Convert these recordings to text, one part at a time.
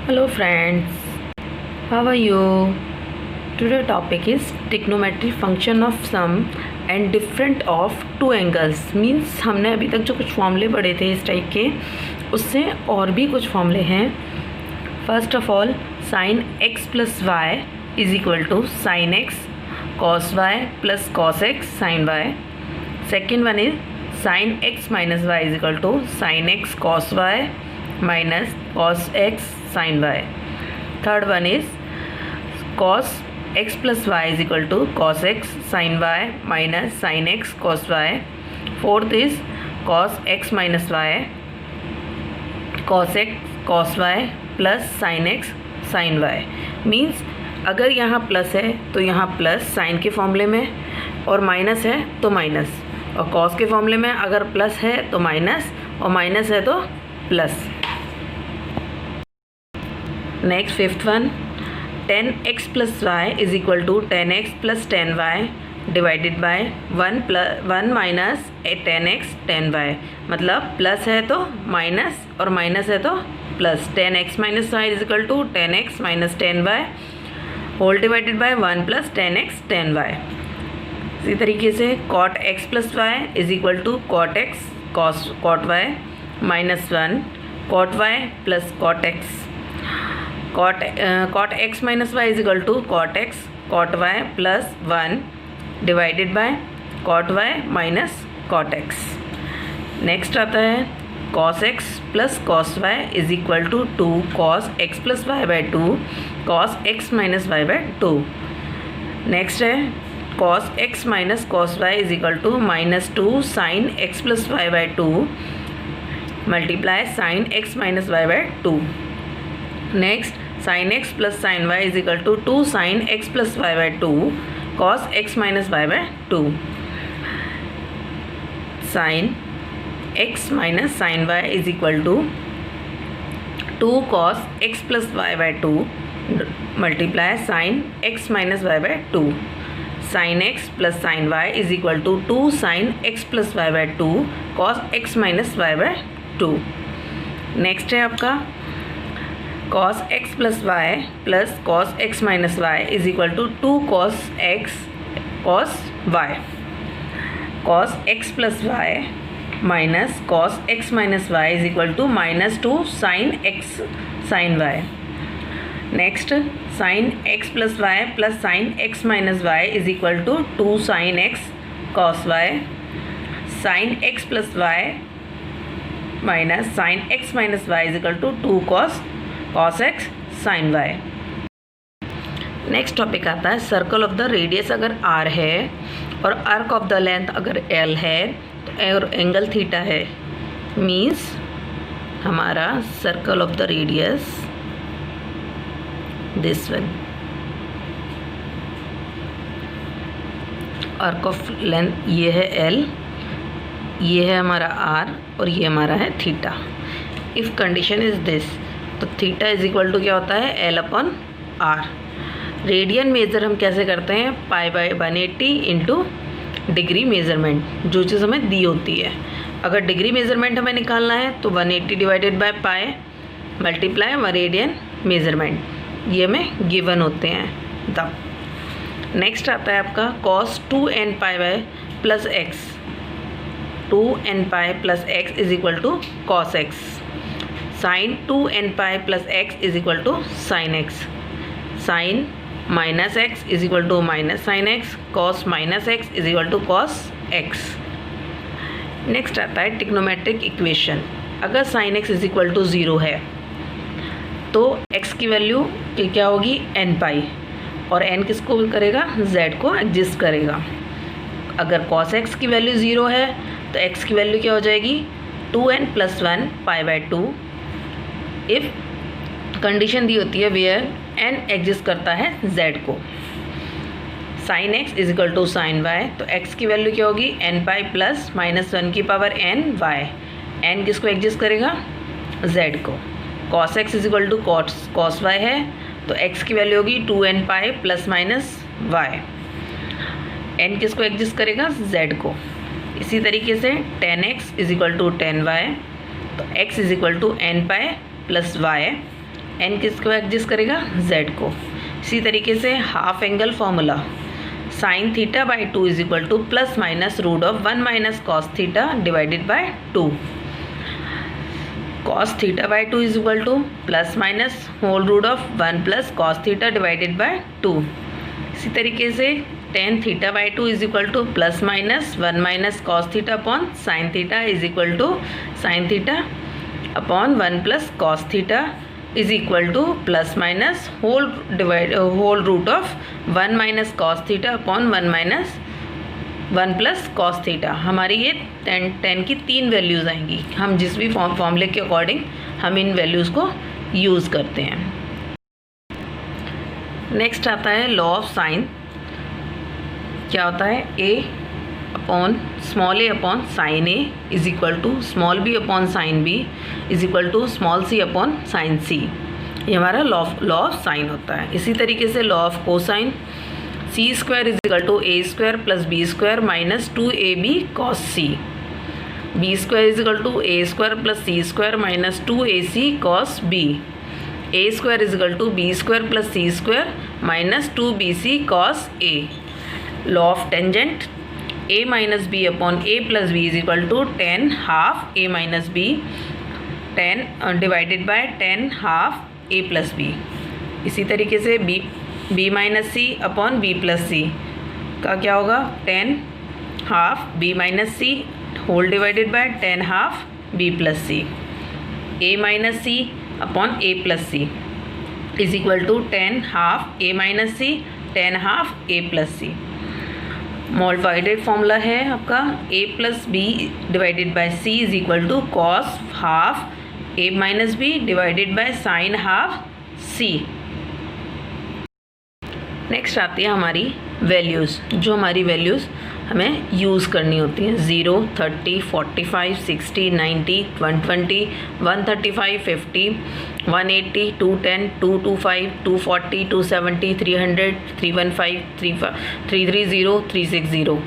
Hello friends, how are you? Today topic is trigonometric function of sum and different of two angles. Means हमने अभी तक जो कुछ फॉर्मूले पढ़े थे इस टाइप के, उससे और भी कुछ फॉर्मूले हैं. First of all sine x plus y is equal to sine x cos y plus cos x sine y. Second one is sine x minus y is equal to sine x cos y minus cos x sine y. Third one is cos x plus y is equal to cos x sine y minus sine x cos y. Fourth is cos x minus y cos x cos y plus sine x sine y. Means अगर यहाँ plus है तो यहाँ plus sign के फॉर्मूले में, और minus है तो माइनस, और कॉस के फॉर्मूले में अगर प्लस है तो माइनस, और माइनस है तो plus. Next fifth one, tan x plus y is equal to tan x plus tan y divided by one minus tan x tan y. मतलब प्लस है तो माइनस और माइनस है तो plus. Tan x minus y is equal to tan x minus tan y whole divided by one plus tan x tan y. इसी तरीके से cot x plus y is equal to cot x cot y minus one cot y plus cot x. Cot x minus y is equal to cot x cot y plus one divided by cot y minus cot x. Next आता है cos x plus cos y is equal to two cos x plus y by two cos x minus y by two. Next है cos x minus cos y is equal to minus two sine x plus y by two multiply sine x minus y by two. Next sine x plus sine y is equal to two sine x plus y by two cos x minus y by two. Sine x minus sine y is equal to two cos x plus y by two multiply sine x minus y by two. Sine x plus sine y is equal to two sine x plus y by two cos x minus y by two. Next है आपका cos x plus y plus cos x minus y is equal to two cos x cos y. Cos x plus y minus cos x minus y is equal to minus two sine x sine y. Next sine x plus y plus sine x minus y is equal to two sine x cos y. Sine x plus y minus sine x minus y is equal to two cos x sine y. Next topic आता है circle of the radius अगर r है और arc of the length अगर l है तो और angle theta है. मीन्स हमारा circle of the radius this one, arc of length ये है एल, ये है हमारा आर और ये हमारा है theta. If condition is this तो थीटा इज इक्वल टू क्या होता है l upon r. Radian measure हम कैसे करते हैं pi by 180 into degree measurement जो चीज़ हमें दी होती है. अगर डिग्री मेज़रमेंट हमें निकालना है तो 180 divided by pi multiply radian measurement, ये हमें गिवन होते हैं तब. नेक्स्ट आता है आपका cos 2n pi by plus x. 2n pi plus x is equal to cos x. Sine 2n pi plus x is equal to sine x. Sine minus x is equal to minus sine x. Cos minus x is equal to cos x. Next आता है trigonometric equation. अगर sine x is equal to 0 है तो x की value क्या होगी n पाई, और n किसको करेगा z को एग्जिस्ट करेगा. अगर cos x की वैल्यू 0 है तो x की वैल्यू क्या हो जाएगी 2n plus one pi by two. If condition दी होती है वेयर n एग्जिस्ट करता है z को. Sine x is equal to sine y तो x की वैल्यू क्या होगी n pi plus minus one की पावर n वाई. n किसको एग्जिस्ट करेगा z को. Cos x is equal to cos y है तो x की वैल्यू होगी 2n pi plus minus y. n किसको एग्जिस्ट करेगा z को. इसी तरीके से tan x is equal to tan y तो x is equal to n pi plus y. N किसको एग्जिस्ट करेगा, जेड को। इसी तरीके से half angle formula sine theta by 2 is equal to plus minus root of 1 minus cos theta divided by 2। Cos theta by 2 is equal to plus minus whole root of 1 plus cos theta divided by 2। इसी तरीके से tan theta by 2 is equal to plus minus 1 minus cos theta upon sine theta is equal to sine theta upon 1 plus cos theta is equal to plus minus whole root of 1 minus cos theta upon 1 minus 1 plus cos theta. हमारी ये ten की 3 values आएंगी। हम जिस भी फॉर्मूले के according हम इन वैल्यूज़ को यूज़ करते हैं। नेक्स्ट आता है लॉ ऑफ साइन। क्या होता है, A upon small a upon sine A is equal to small b upon sine B is equal to small c upon sine C. ये हमारा लॉ ऑफ साइन होता है। इसी तरीके से law of cosine c square is equal to a square plus b square minus 2ab cos c. B square is equal to a square plus c square minus 2ac cos b. A square is equal to b square plus c square minus 2bc cos a. Law of tangent a minus b upon a plus b is equal to 10 half a minus b 10 divided by 10 half a plus b. इसी तरीके से b minus c upon b plus c का क्या होगा, 10 half b minus c whole divided by 10 half b plus c. a minus c upon a plus c is equal to 10 half a minus c 10 half a plus c. Modified formula है आपका a plus b divided by c is equal to cos half a minus b divided by sine half c। Next आती है हमारी values, जो हमारी values हमें use करनी होती हैं। 0, 30, 45, 60, 90, 120, 135, 50, 180, 210, 225, 240, 270, 300, 315, 330, 360।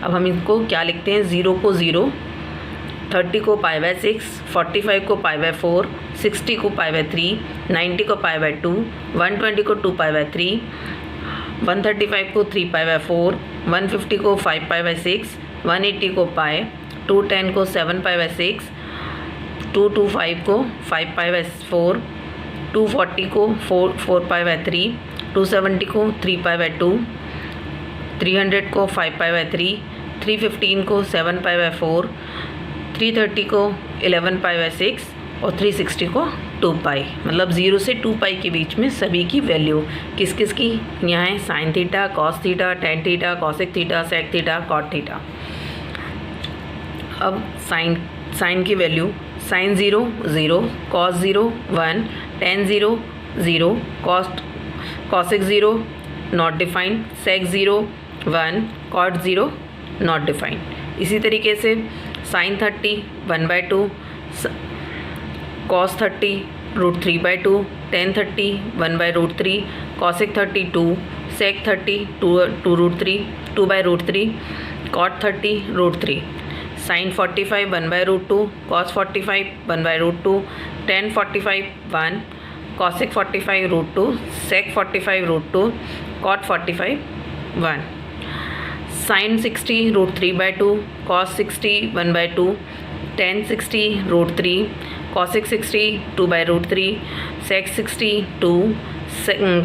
अब हम इनको क्या लिखते हैं, 0 को 0, 30 को पाई बाय 6, 45 को पाई बाय 4, 60 को पाई बाय 3, 90 को पाई बाय 2, 120 को 2 पाई बाय 3, 135 को 3 पाई बाय 4, 150 को 5 पाई बाय 6, 180 को पाई, 210 को 7 पाई बाय 6, 225 को 5 पाई बाय 4, 240 को 4 पाई बाय 3, 270 को 3 पाई बाय 2, 300 को 5 पाई बाय 3, 315 को 7 पाई बाय 4, 330 को 11 पाई बाय 6 और 360 को 2 पाई। मतलब 0 से 2 पाई के बीच में सभी की वैल्यू किस किस की यहाँ है, sine theta, cos theta, tan theta, cosec theta, sec theta, cot theta. अब साइन की value, sine 0 0, cos 0 1, tan 0 0, cosec 0 not defined, sec 0 1, cot 0 not defined. इसी तरीके से sine 30 1/2, cos 30 √3/2, tan 30 1/√3, cosec 30 2, sec 30 2/3, cot 30 √3, sine 45 1/√2, cos 45 1/√2, tan 45 1, cosec 45 √2, sec 45 √2, cot 45 1, sine 60 √3/2, cos 60 1/2, tan 60 √3, cosec 60 2/√3, sec 60 2,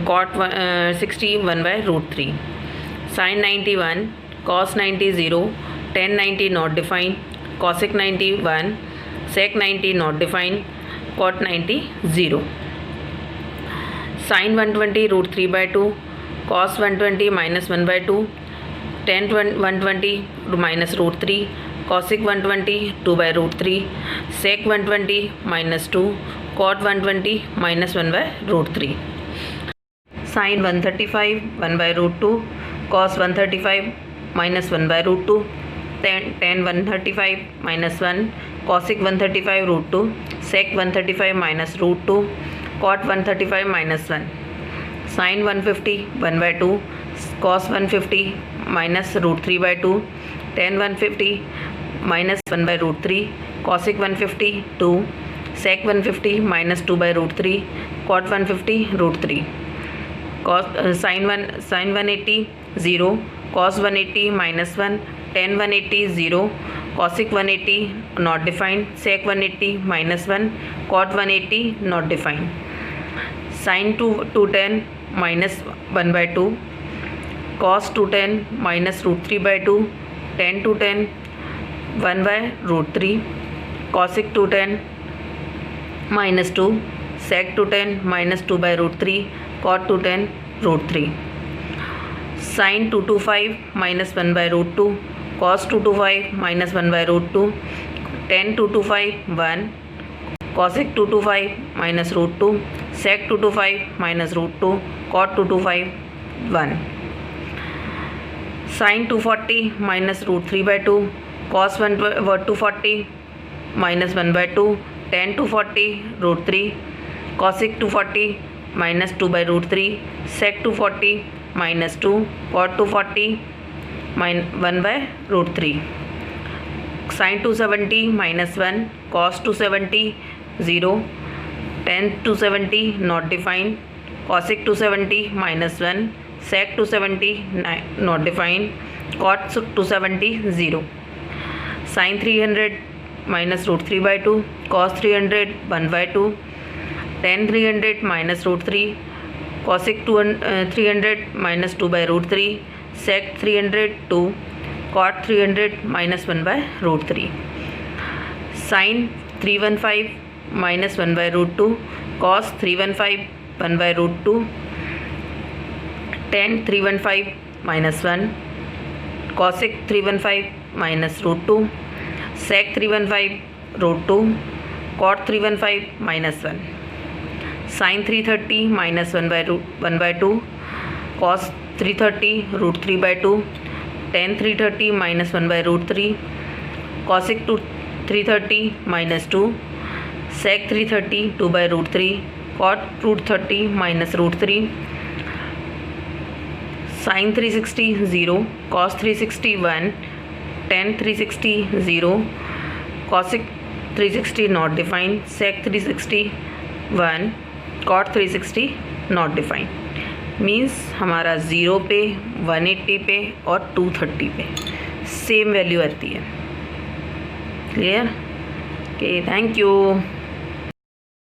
cot 60 1/√3, sine 90 1, cos 90 0, tan 90 not defined, cosec 90 1, sec 90 not defined, cot 90 0, sine 120 √3/2, cos 120 -1/2, tan 120 -√3, cosec 120 2/√3, sec 120 -2, cot 120 -1/√3, sine 135 1/√2, cos 135 -1/√2, tan 135 -1, cosec 135 √2, sec 135 -√2, cot 135 -1, sine 150 1/2, cos 150 -√3/2, tan 150 -1/√3, cosec 150 2, sec 150 -2/√3, cot 150 √3, cos sin 180 0, cos 180 -1, tan 180 0, cosec 180 not defined, sec 180 -1, cot 180 not defined, sin 2tan -1/2, cos 2tan -√3/2, tan 2tan 1/√3, cosec 2tan -2, sec 2tan -2/√3, cot 2tan √3, sin 225 -1/√2, cos 225 -1/√2, tan 225 1, cosec 225 -√2, sec 225 -√2, cot 225 1, sin 240 -√3/2, cos 240 -1/2, tan 240 √3, cosec 240 -2/√3, sec 240 -2, cot 240 1/√3, sin 270 -1, cos 270 0, tan 270 not defined, cosec 270 -1, sec 270 not defined, cot 270 0, sin 300 -√3/2, cos 300 1/2, tan 300 -√3, cosec 300 -2/√3, sec 300 2, cot 300 -1/√3, sin 315 -1/√2, cos 315 1/√2, tan 315 -1, cosec 315 -√2, sec 315 √2, cot 315 -1, sin 330 -1/2, cos 330 √3/2, tan 330 -1/√3, cosec 330 -2, sec 330 2/√3, cot 330 -√3, sin 360 0, cos 360 1, tan 360 0, cosec 360 not defined, sec 360 1, cot 360 not defined. Means हमारा 0 पे, 180 पे और 230 पे same value आती है. Clear? Okay, thank you.